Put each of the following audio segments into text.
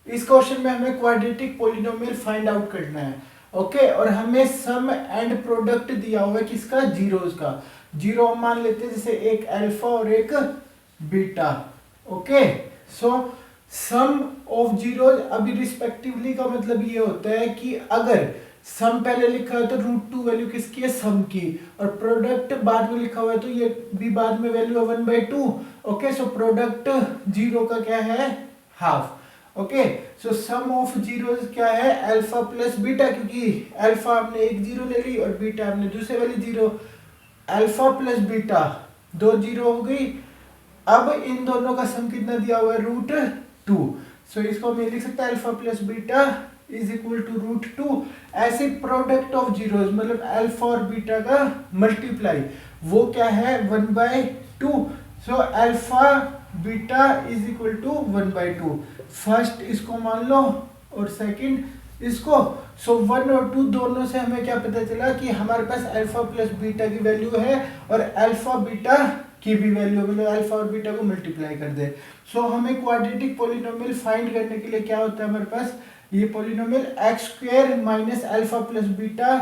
इस क्वेश्चन में हमें क्वाड्रेटिक पॉलिनोमियल फाइंड आउट करना है। ओके, और हमें सम एंड प्रोडक्ट दिया हुआ है किसका, जीरोस का। जीरो हम मान लेते हैं जैसे एक अल्फा और एक beta. Okay, so sum of zeros अभी रिस्पेक्टिवली का मतलब ये होता है कि अगर सम पहले लिखा है तो √2 वैल्यू किसकी है, सम की, और प्रोडक्ट बाद में लिखा हुआ है तो ये भी बाद में वैल्यू है 1/2। ओके, सो प्रोडक्ट जीरो का क्या है, half. Okay, so sum of zeros क्या है, अल्फा प्लस बीटा, क्योंकि अल्फा हमने एक जीरो ले ली और बीटा हमने दूसरे वाली जीरो। अल्फा प्लस बीटा, दो जीरो हो गई। अब इन दोनों का सम कितना दिया हुआ है, √2। सो इसको हम ये लिख सकते हैं alpha plus beta is equal to √2। ऐसे प्रोडक्ट ऑफ जीरोस मतलब अल्फा और बीटा का मल्टीप्लाई वो क्या है, 1/2। So alpha beta is equal to 1/2। First इसको मान लो और सेकंड इसको। सो 1 और 2 दोनों से हमें क्या पता चला कि हमारे पास अल्फा प्लस बीटा की वैल्यू है और अल्फा बीटा की भी वैल्यू, मतलब अल्फा और बीटा को मल्टीप्लाई कर दे। सो हमें क्वाड्रेटिक पॉलिनोमियल फाइंड करने के लिए क्या होता है हमारे पास, ये polynomial x² minus alpha plus beta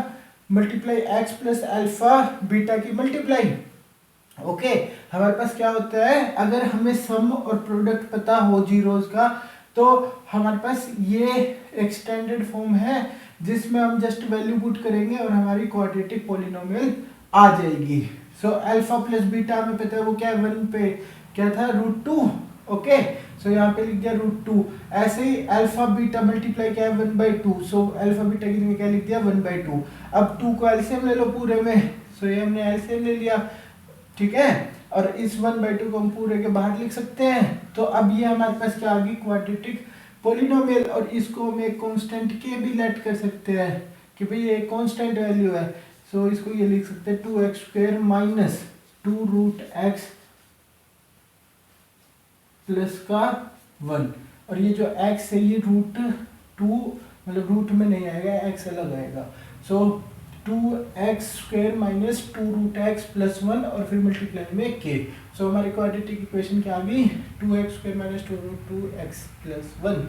multiply x plus alpha beta की मल्टीप्लाई। ओके, हमारे पास क्या होता है, अगर हमें सम और प्रोडक्ट पता हो जीरोस का तो हमारे पास ये एक्सटेंडेड फॉर्म है जिसमें हम जस्ट वैल्यू पुट करेंगे और हमारी क्वाड्रेटिक पॉलिनोमियल आ जाएगी। सो अल्फा प्लस बीटा हमें पता है वो क्या है, 1 पे क्या था, √2। ओके, सो यहाँ पे लिख दिया √2। ऐसे ही अल्फा बीटा मल्टीप्लाई क्या है, 1/2। सो अल्फा बीटा की जगह क्या लिख दिया, 1/2। अब 2 को एलसीएम ले लो पूरे में। सो ये हमने एलसीएम ले लिया, ठीक है, और इस 1/2 को हम पूरे के बाहर लिख सकते हैं। तो अब ये हमारे पास क्या आ गई, क्वाड्रेटिक पॉलिनोमियल। और इसको हम एक कांस्टेंट के भी लेट कर सकते हैं कि भाई ये कांस्टेंट वैल्यू है। सो इसको ये लिख सकते हैं 2x² माइनस 2√x प्लस का 1। और ये जो x है ये √2 मतलब रूट में नहीं आएगा, x अलग आएगा। सो 2x² माइनस 2√x प्लस 1 और फिर मल्टीप्लाई में k। सो हमारी क्वाड्रेटिक इक्वेशन क्या आ गई, 2x² माइनस 2√2x प्लस 1।